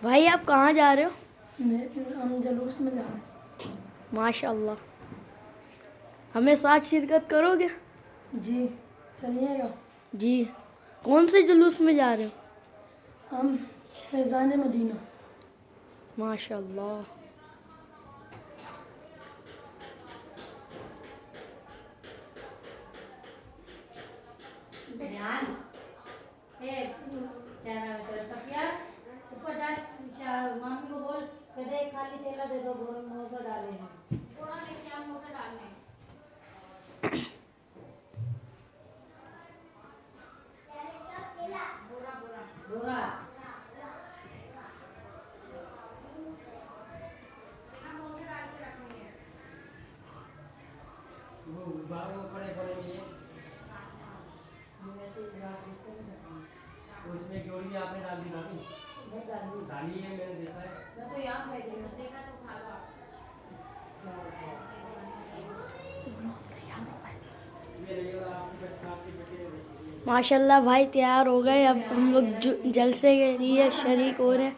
भाई आप कहाँ जा रहे हो? हम जलूस में जा रहे हैं। माशाल्लाह। हमें साथ शिरकत करोगे? जी चलिएगा। जी। कौन से जुलूस में जा रहे हो? हम फैज़ान मदीना। माशाल्लाह। ऊपर जा मामी को बोल कदे खाली तेला दे दो मोटर डाले थोड़ा लेके आ मोटर डालने बोरा बोरा बोरा मोटर डाल के रखेंगे वो बाहर ऊपर पड़ेंगे उसमें जोड़ी आपने डाल दी भाभी डाली है मैंने देखा है मैं तो यहाँ पे देखा तो खा लो माशाल्लाह भाई तैयार हो गए। अब हम लोग जलसे के लिए शरीक हो रहे हैं।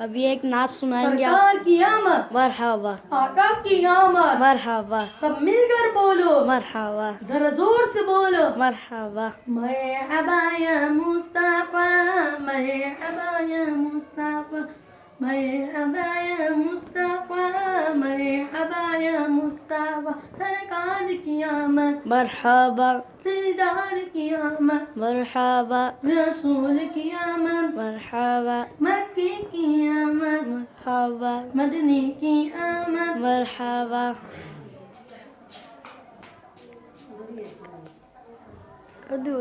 अभी एक नाच सुनाएंगे आप। सरकार की आमद, मरहबा। आका की आमद, मरहबा। सब मिलकर बोलो मरहबा। जरा जोर से बोलो मरहबा। मरहबा या मुस्तफा, मरहबा या मुस्तफा, मरहबा या मुस्तफा, मरहबा या मुस्तफा। सरकार की आमद, मरहबा। दिलदार की आमद, मरहबा। रसूल की आमद, मरहबा। मक्की की आमद, मरहबा। मदनी की आमद। मरहबा। कदू